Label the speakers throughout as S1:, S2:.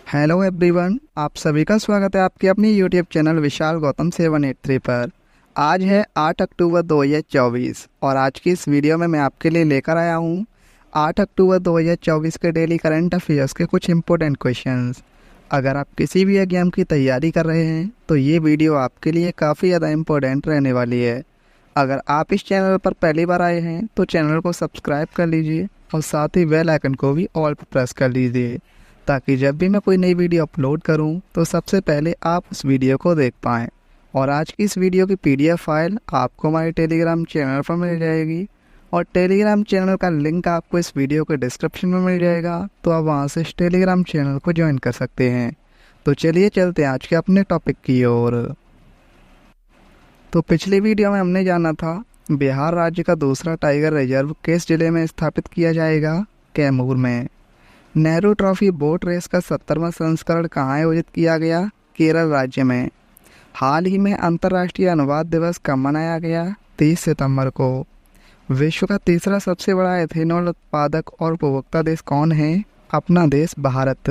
S1: Hello everyone, आप सभी का स्वागत है आपके अपनी यूट्यूब चैनल विशाल गौतम 783 पर। आज है 8 अक्टूबर 2024 और आज की इस वीडियो में मैं आपके लिए लेकर आया हूँ 8 अक्टूबर 2024 के डेली करंट अफेयर्स के कुछ इंपॉर्टेंट क्वेश्चंस। अगर आप किसी भी एग्जाम की तैयारी कर रहे हैं तो ये वीडियो आपके लिए काफ़ी ज़्यादा इम्पोर्टेंट रहने वाली है। अगर आप इस चैनल पर पहली बार आए हैं तो चैनल को सब्सक्राइब कर लीजिए और साथ ही बेल आइकन को भी ऑल पर प्रेस कर लीजिए, ताकि जब भी मैं कोई नई वीडियो अपलोड करूं तो सबसे पहले आप उस वीडियो को देख पाएँ। और आज की इस वीडियो की पीडीएफ फाइल आपको हमारे टेलीग्राम चैनल पर मिल जाएगी और टेलीग्राम चैनल का लिंक आपको इस वीडियो के डिस्क्रिप्शन में मिल जाएगा, तो आप वहां से इस टेलीग्राम चैनल को ज्वाइन कर सकते हैं। तो चलिए चलते हैं आज के अपने टॉपिक की ओर। तो पिछली वीडियो में हमने जाना था बिहार राज्य का दूसरा टाइगर रिजर्व किस जिले में स्थापित किया जाएगा? कैमूर में। नेहरू ट्रॉफी बोट रेस का 70वां संस्करण कहाँ आयोजित किया गया? केरल राज्य में। हाल ही में अंतर्राष्ट्रीय अनुवाद दिवस कब मनाया गया? 30 सितंबर को। विश्व का तीसरा सबसे बड़ा एथेनॉल उत्पादक और उपभोक्ता देश कौन है? अपना देश भारत।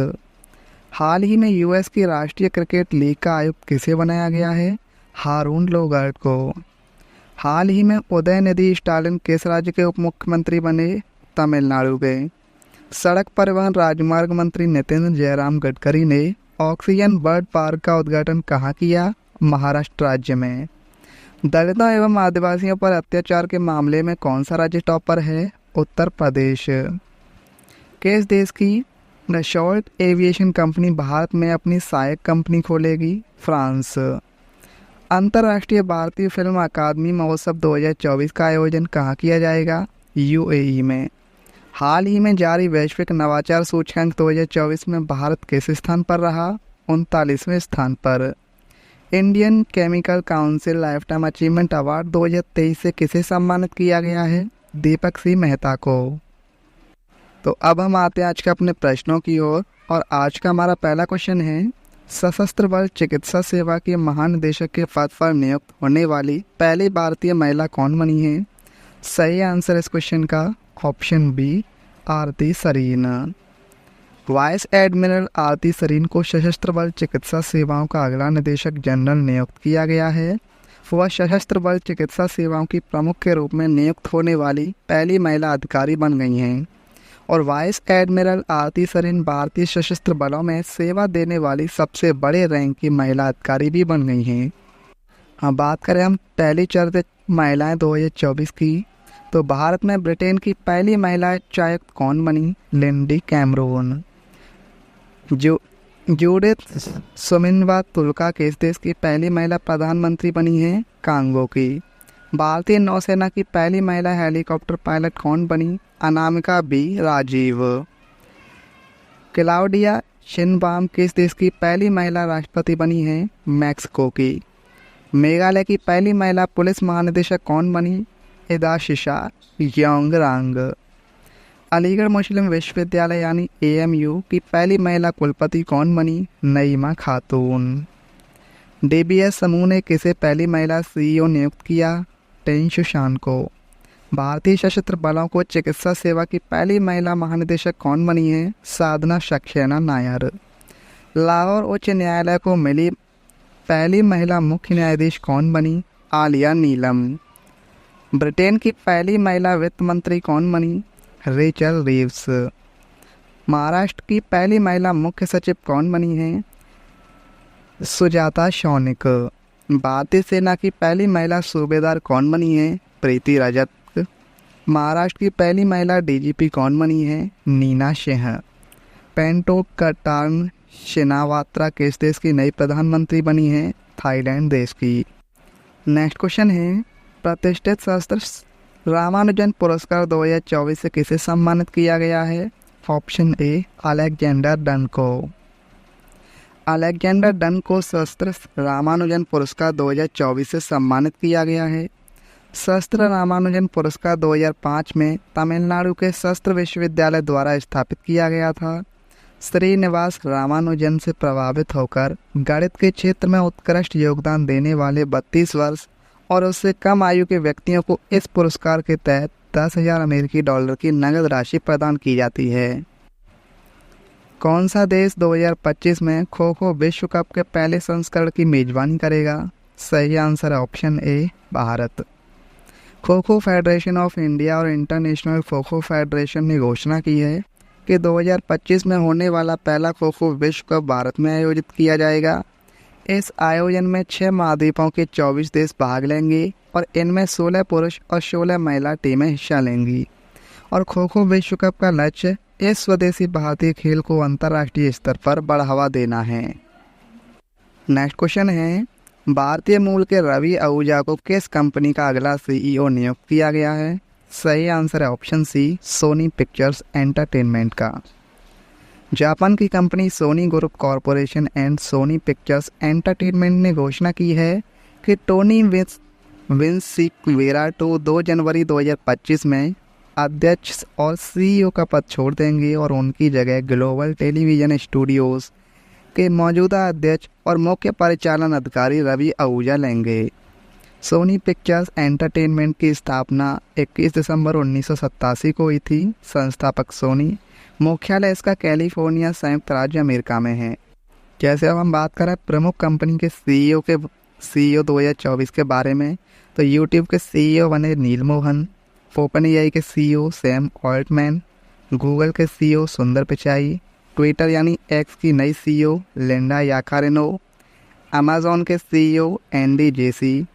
S1: हाल ही में यूएस की राष्ट्रीय क्रिकेट लीग का आयुक्त किसे बनाया गया है? हारून लोगार्ट को। हाल ही में उदयनिधि स्टालिन किस राज्य के उप मुख्यमंत्री बने? तमिलनाडु के। सड़क परिवहन राजमार्ग मंत्री नितिन जयराम गडकरी ने ऑक्सीजन बर्ड पार्क का उद्घाटन कहाँ किया? महाराष्ट्र राज्य में। दलितों एवं आदिवासियों पर अत्याचार के मामले में कौन सा राज्य टॉपर है? उत्तर प्रदेश। किस देश की डसॉल्ट एविएशन कंपनी भारत में अपनी सहायक कंपनी खोलेगी? फ्रांस। अंतर्राष्ट्रीय भारतीय फिल्म अकादमी महोत्सव 2024 का आयोजन कहाँ किया जाएगा? यूएई में। हाल ही में जारी वैश्विक नवाचार सूचकांक 2024 में भारत किस स्थान पर रहा? 39वें स्थान पर। Indian chemical council life time achievement award 2023 से किसे सम्मानित किया गया है? दीपक सिंह मेहता को। तो अब हम आते हैं आज के अपने प्रश्नों की ओर और आज का हमारा पहला क्वेश्चन है, सशस्त्र बल चिकित्सा सेवा के महानिदेशक के पद पर नियुक्त होने वाली पहली भारतीय महिला कौन बनी है? सही आंसर इस क्वेश्चन का ऑप्शन बी, आरती सरीन। वाइस एडमिरल आरती सरीन को सशस्त्र बल चिकित्सा सेवाओं का अगला निदेशक जनरल नियुक्त किया गया है। वह सशस्त्र बल चिकित्सा सेवाओं की प्रमुख के रूप में नियुक्त होने वाली पहली महिला अधिकारी बन गई हैं और वाइस एडमिरल आरती सरीन भारतीय सशस्त्र बलों में सेवा देने वाली सबसे बड़े रैंक की महिला अधिकारी भी बन गई हैं। अब बात करें हम पहली चर्चित महिलाएं 2024 की, तो भारत में ब्रिटेन की पहली महिला उच्चायुक्त कौन बनी? Lindy Cameron. Judith Suminwa Tuluka किस देश की पहली महिला प्रधानमंत्री बनी है? कांगो की। भारतीय नौसेना की पहली महिला हेलीकॉप्टर पायलट कौन बनी? Anamika B Rajeev. Claudia Sheinbaum किस देश की पहली महिला राष्ट्रपति बनी है? मैक्सिको की। मेघालय की पहली महिला पुलिस महानिदेशक कौन बनी? इदाशिशा योंगरांग। अलीगढ़ मुस्लिम विश्वविद्यालय यानी एएमयू की पहली महिला कुलपति कौन बनी? नईमा खातून। डीबीएस समूह ने किसे पहली महिला सीईओ नियुक्त किया? टेन शुशान को। भारतीय सशस्त्र बलों को चिकित्सा सेवा की पहली महिला महानिदेशक कौन बनी है? साधना सक्सेना नायर। लाहौर उच्च न्यायालय को मिली पहली महिला मुख्य न्यायाधीश कौन बनी? आलिया नीलम। ब्रिटेन की पहली महिला वित्त मंत्री कौन बनी? Rachel Reeves. महाराष्ट्र की पहली महिला मुख्य सचिव कौन बनी है? सुजाता शौनिक। भारतीय सेना की पहली महिला सूबेदार कौन बनी है? प्रीति रजक। महाराष्ट्र की पहली महिला डीजीपी कौन बनी है? नीना सिंह। पेंटोक कटार्न शिनावात्रा किस देश की नई प्रधानमंत्री बनी है? थाईलैंड देश की। नेक्स्ट क्वेश्चन है, प्रतिष्ठित शास्त्र रामानुजन पुरस्कार 2024 से किसे सम्मानित किया गया है? ऑप्शन ए, अलेक्जेंडर डन को। अलेक्जेंडर डन को शास्त्र रामानुजन पुरस्कार 2024 से सम्मानित किया गया है। शास्त्र रामानुजन पुरस्कार 2005 में तमिलनाडु के शास्त्र विश्वविद्यालय द्वारा स्थापित किया गया था। श्रीनिवास रामानुजन से प्रभावित होकर गणित के क्षेत्र में उत्कृष्ट योगदान देने वाले 32 वर्ष और उससे कम आयु के व्यक्तियों को इस पुरस्कार के तहत $10,000 अमेरिकी की नगद राशि प्रदान की जाती है। कौन सा देश 2025 में खो खो विश्व कप के पहले संस्करण की मेजबानी करेगा? सही आंसर है option A, Bharat. Kho kho federation of India और इंटरनेशनल खो खो फेडरेशन ने घोषणा की है कि 2025 में होने वाला पहला खो खो विश्व कप भारत में आयोजित किया जाएगा। इस आयोजन में 6 महाद्वीपों के 24 देश भाग लेंगे और इनमें 16 पुरुष और 16 महिला टीमें हिस्सा लेंगी। और खो खो विश्व कप का लक्ष्य इस स्वदेशी भारतीय खेल को अंतर्राष्ट्रीय स्तर पर बढ़ावा देना है। नेक्स्ट क्वेश्चन है, भारतीय मूल के रवि आहूजा को किस कंपनी का अगला सीईओ नियुक्त किया गया है? सही आंसर है option C, Sony Pictures Entertainment का। जापान की company Sony group corporation and Sony Pictures Entertainment ने घोषणा की है कि टोनी विंसिक्वेरा 2 जनवरी 2025 में अध्यक्ष और सीईओ का पद छोड़ देंगे और उनकी जगह ग्लोबल टेलीविज़न स्टूडियोज़ के मौजूदा अध्यक्ष और मुख्य परिचालन अधिकारी रवि आहूजा लेंगे। सोनी पिक्चर्स एंटरटेनमेंट की स्थापना 21 दिसंबर 1987 को हुई थी। संस्थापक सोनी, मुख्यालय इसका कैलिफोर्निया संयुक्त राज्य अमेरिका में है। जैसे अब हम बात करें प्रमुख कंपनी के सीईओ 2024 के बारे में, तो यूट्यूब के सीईओ बने नील मोहन, ओपनएआई के सीईओ सैम ऑल्टमैन, गूगल के सीईओ सुंदर पिचाई, ट्विटर यानी एक्स की नई सीईओ लिंडा याकारिनो, अमेज़ॉन के सीईओ एंडी जेसी,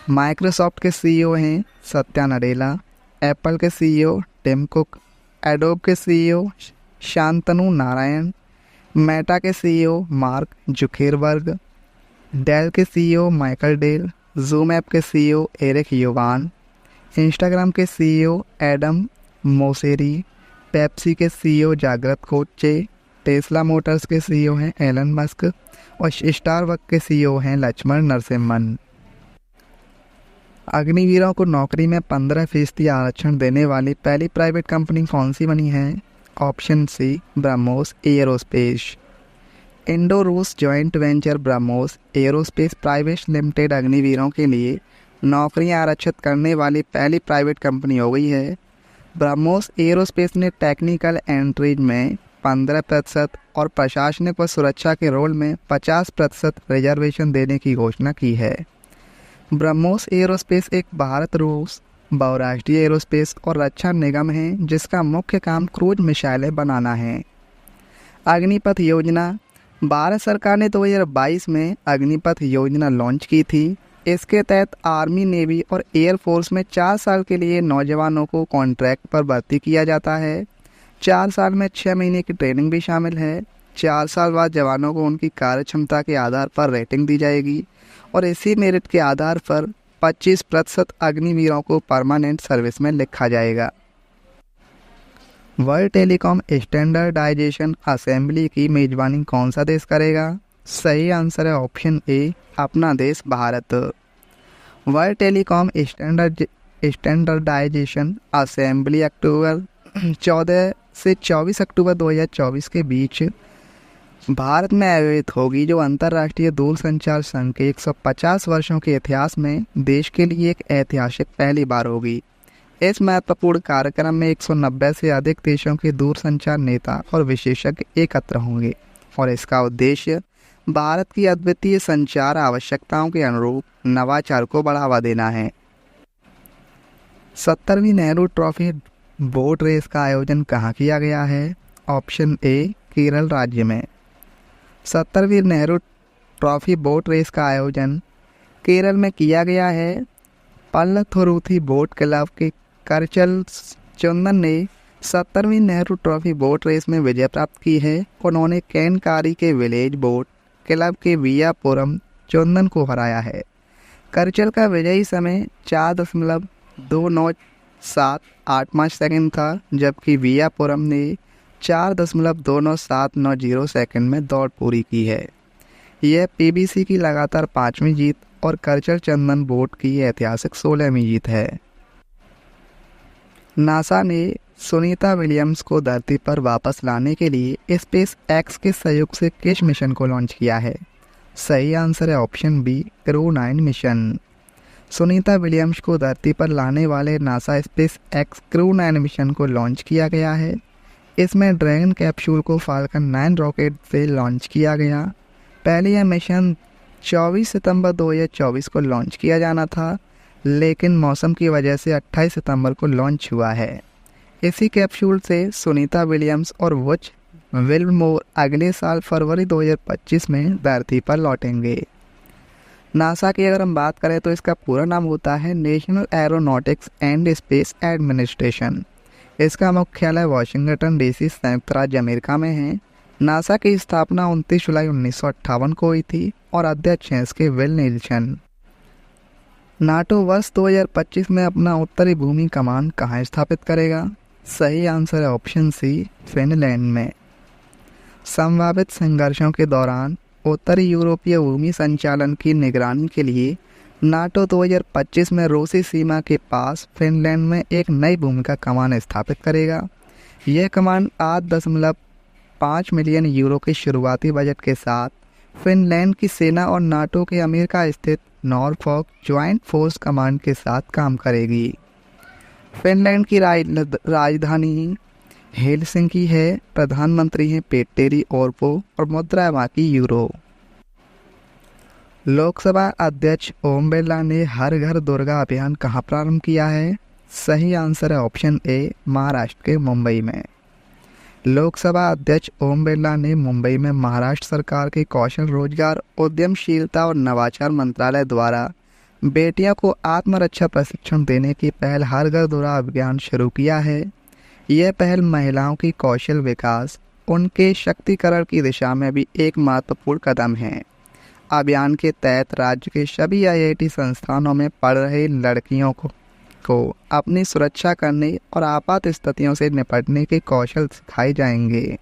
S1: माइक्रोसॉफ्ट के सीईओ हैं सत्या नडेला, एप्पल के सीईओ टिम कुक, एडोब के सीईओ शांतनु नारायण, मेटा के सीईओ मार्क जुकेरबर्ग, डेल के CEO Michael Dell, zoom app के सीईओ एरिक युवान, इंस्टाग्राम के सीईओ एडम मोसेरी, पेप्सी के सीईओ जागृत कोच्चे, टेस्ला मोटर्स के सीईओ हैं एलन मस्क और स्टारबक्स के सीईओ हैं लक्ष्मण नरसिम्हन। अग्निवीरों को नौकरी में 15% आरक्षण देने वाली पहली प्राइवेट कंपनी कौन सी बनी है? Option C, BrahMos aerospace. इंडो रूस joint venture BrahMos aerospace private limited अग्निवीरों के लिए नौकरियां आरक्षित करने वाली पहली प्राइवेट कंपनी हो गई है। ब्रह्मोस एयरोस्पेस ने टेक्निकल एंट्रीज में 15% और प्रशासनिक व सुरक्षा के रोल में 50% रिजर्वेशन देने की घोषणा की है। ब्रह्मोस एयरोस्पेस एक भारत रूस बहुराष्ट्रीय एयरोस्पेस और रक्षा निगम है जिसका मुख्य काम क्रूज मिसाइलें बनाना है। अग्निपथ योजना, भारत सरकार ने 2022 में अग्निपथ योजना लॉन्च की थी। इसके तहत आर्मी, नेवी और एयरफोर्स में 4 साल के लिए नौजवानों को कॉन्ट्रैक्ट पर भर्ती किया जाता है। 4 साल में 6 महीने की ट्रेनिंग भी शामिल है। 4 साल बाद जवानों को उनकी कार्यक्षमता के आधार पर रेटिंग दी जाएगी और इसी मेरिट के आधार पर 25% अग्निवीरों को परमानेंट सर्विस में लिखा जाएगा। वर्ल्ड टेलीकॉम स्टैंडर्डाइजेशन असेंबली की मेजबानी कौन सा देश करेगा? सही आंसर है ऑप्शन ए, अपना देश Bharat. World telecom standardisation assembly अक्टूबर 14 से 24 अक्टूबर 2024 के बीच भारत में आयोजित होगी, जो अंतर्राष्ट्रीय दूरसंचार संघ के 150 वर्षों के इतिहास में देश के लिए एक ऐतिहासिक पहली बार होगी। इस महत्वपूर्ण कार्यक्रम में 190 से अधिक देशों के दूरसंचार नेता और विशेषज्ञ एकत्र होंगे और इसका उद्देश्य भारत की अद्वितीय संचार आवश्यकताओं के अनुरूप नवाचार को बढ़ावा देना है। 70वीं नेहरू ट्रॉफी बोट रेस का आयोजन कहाँ किया गया है? ऑप्शन ए, केरल राज्य में। 70वीं नेहरू ट्रॉफी बोट रेस का आयोजन केरल में किया गया है। पल्लथुरुथी बोट क्लब के करचल चंदन ने 70वीं नेहरू ट्रॉफी बोट रेस में विजय प्राप्त की है। उन्होंने कैनकारी के विलेज बोट क्लब के वियापुरम चंदन को हराया है। करचल का विजयी समय 4.29785 सेकंड था, जबकि वियापुरम ने 4.29790 सेकंड में दौड़ पूरी की है। यह पीबीसी की लगातार 5वीं जीत और करचल चंदन बोट की ऐतिहासिक 16वीं जीत है। नासा ने सुनीता विलियम्स को धरती पर वापस लाने के लिए स्पेस एक्स के सहयोग से किस मिशन को लॉन्च किया है? सही आंसर है option B, crew 9 mission. Sunita Williams को धरती पर लाने वाले NASA SpaceX crew 9 mission को लॉन्च किया गया है। इसमें ड्रैगन कैप्सूल को फाल्कन 9 रॉकेट से लॉन्च किया गया। पहले यह मिशन 24 सितंबर 2024 को लॉन्च किया जाना था, लेकिन मौसम की वजह से 28 सितंबर को लॉन्च हुआ है। इसी कैप्सूल से सुनीता विलियम्स और वुच विल्मोर अगले साल फरवरी 2025 में धरती पर लौटेंगे। नासा की अगर हम बात करें तो इसका पूरा नाम होता है national aeronautics and space administration. इसका मुख्यालय वाशिंगटन डीसी संयुक्त राज्य अमेरिका में है। नासा की स्थापना 29 जुलाई 1958 को हुई थी और अध्यक्ष हैं इसके विल नील्सन। नाटो वर्ष 2025 में अपना उत्तरी भूमि कमान कहाँ स्थापित करेगा? सही आंसर है ऑप्शन सी, फिनलैंड में। संभावित संघर्षों के दौरान उत्तरी यूरोपीय भूमि संचालन की निगरानी के लिए नाटो 2025 में रूसी सीमा के पास फिनलैंड में एक नई भूमि का कमान स्थापित करेगा। यह कमान 8.5 मिलियन यूरो के शुरुआती बजट के साथ फिनलैंड की सेना और नाटो के अमेरिका स्थित नॉरफॉक ज्वाइंट फोर्स कमांड के साथ काम करेगी। फिनलैंड की राजधानी हेलसिंकी है। प्रधानमंत्री हैं पेटेरी ओर्पो और मुद्रा वहाँ की यूरो। लोकसभा अध्यक्ष ओम बिरला ने हर घर दुर्गा अभियान कहाँ प्रारंभ किया है? सही आंसर है ऑप्शन ए, महाराष्ट्र के मुंबई में। लोकसभा अध्यक्ष ओम बिरला ने मुंबई में महाराष्ट्र सरकार के कौशल रोजगार, उद्यमशीलता और नवाचार मंत्रालय द्वारा बेटियों को आत्मरक्षा प्रशिक्षण देने की पहल हर घर दुर्गा अभियान शुरू किया है। यह पहल महिलाओं की कौशल विकास, उनके शक्तिकरण की दिशा में भी एक महत्वपूर्ण कदम है। अभियान के तहत राज्य के सभी आईआईटी संस्थानों में पढ़ रही लड़कियों को अपनी सुरक्षा करने और आपात स्थितियों से निपटने के कौशल सिखाए जाएंगे।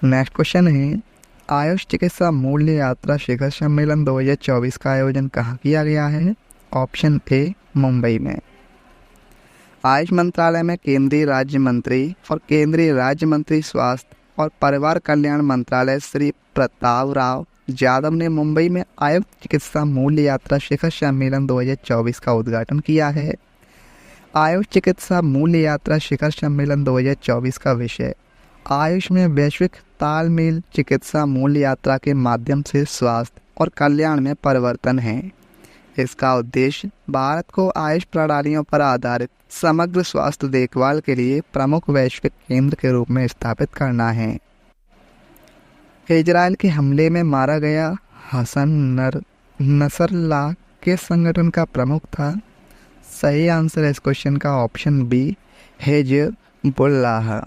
S1: नेक्स्ट क्वेश्चन है, आयुष चिकित्सा मूल्य यात्रा शिखर सम्मेलन 2024 का आयोजन कहाँ किया गया है? ऑप्शन ए, मुंबई में। आयुष मंत्रालय में केंद्रीय राज्य मंत्री और केंद्रीय राज्य मंत्री स्वास्थ्य और परिवार कल्याण मंत्रालय श्री प्रताप राव यादव ने मुंबई में आयुष चिकित्सा मूल्य यात्रा शिखर सम्मेलन 2024 का उद्घाटन किया है। आयुष चिकित्सा मूल्य यात्रा शिखर सम्मेलन 2024 का विषय आयुष में वैश्विक तालमेल चिकित्सा मूल्य यात्रा के माध्यम से स्वास्थ्य और कल्याण में परिवर्तन है। इसका उद्देश्य भारत को आयुष प्रणालियों पर आधारित समग्र स्वास्थ्य देखभाल के लिए प्रमुख वैश्विक केंद्र के रूप में स्थापित करना है। इजराइल के हमले में मारा गया हसन नसरल्लाह के संगठन का प्रमुख था? सही आंसर है इस क्वेश्चन का ऑप्शन बी, हिजबुल्लाह।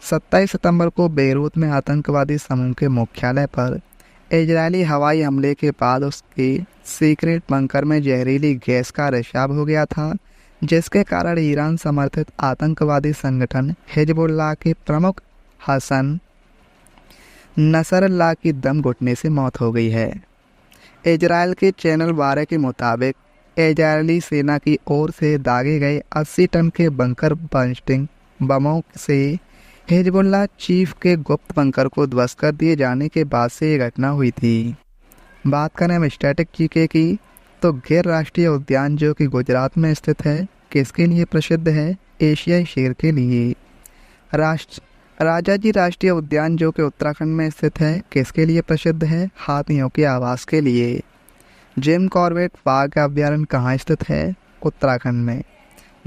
S1: 27 सितंबर को बेरूत में आतंकवादी समूह के मुख्यालय पर इजरायली हवाई हमले के बाद उसके सीक्रेट बंकर में जहरीली गैस का रिसाव हो गया था, जिसके कारण ईरान समर्थित आतंकवादी संगठन हिजबुल्लाह के प्रमुख हसन नसरल्लाह की दम घुटने से मौत हो गई है। इजराइल के चैनल 12 के मुताबिक इजरायली सेना की ओर से दागे गए 80 टन के बंकर बस्टिंग बमों से हिजबुल्लाह चीफ के गुप्त बंकर को ध्वस्त कर दिए जाने के बाद से ये घटना हुई थी। बात करें हम स्टैटिक जीके की, तो गिर राष्ट्रीय उद्यान जो कि गुजरात में स्थित है, किसके लिए प्रसिद्ध है? एशियाई शेर के लिए। राजाजी राष्ट्रीय उद्यान जो कि उत्तराखंड में स्थित है, किसके लिए प्रसिद्ध है? हाथियों के आवास के लिए। जिम कॉर्बेट बाघ अभ्यारण्य कहाँ स्थित है? उत्तराखंड में।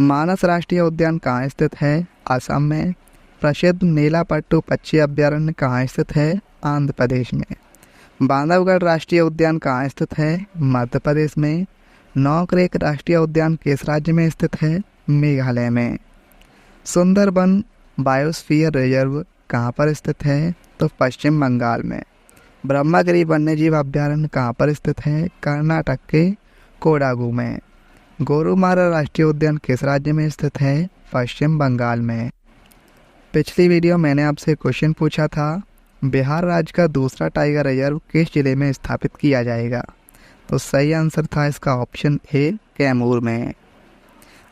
S1: मानस राष्ट्रीय उद्यान कहाँ स्थित है? असम में। प्रसिद्ध नीलापट्टू पक्षी अभ्यारण्य कहाँ स्थित है? आंध्र प्रदेश में। बांधवगढ़ राष्ट्रीय उद्यान कहाँ स्थित है? मध्य प्रदेश में। नौकरेक राष्ट्रीय उद्यान किस राज्य में स्थित है? मेघालय में। सुंदरबन बायोस्फीयर रिजर्व कहाँ पर स्थित है? तो पश्चिम बंगाल में। ब्रह्मगिरी वन्यजीव अभ्यारण्य कहाँ पर स्थित है? कर्नाटक के कोडागू में। गोरुमारा राष्ट्रीय उद्यान किस राज्य में स्थित है? पश्चिम बंगाल में। पिछली वीडियो मैंने आपसे क्वेश्चन पूछा था, बिहार राज्य का दूसरा टाइगर रिजर्व किस जिले में स्थापित किया जाएगा? तो सही आंसर था इसका ऑप्शन ए, कैमूर में।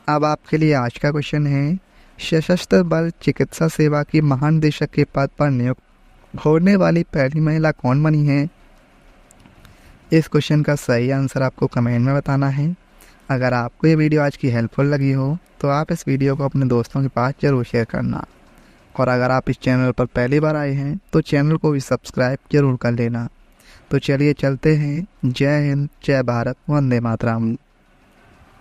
S1: अब आपके लिए आज का क्वेश्चन है, सशस्त्र बल चिकित्सा सेवा की महानिदेशक के पद पर नियुक्त होने वाली पहली महिला कौन बनी है? इस क्वेश्चन का सही आंसर आपको कमेंट में बताना है। अगर आपको ये वीडियो आज की हेल्पफुल लगी हो तो आप इस वीडियो को अपने दोस्तों के पास ज़रूर शेयर करना। और अगर आप इस चैनल पर पहली बार आए हैं तो चैनल को भी सब्सक्राइब जरूर कर लेना। तो चलिए चलते हैं। जय हिंद, जय भारत, वंदे मातरम।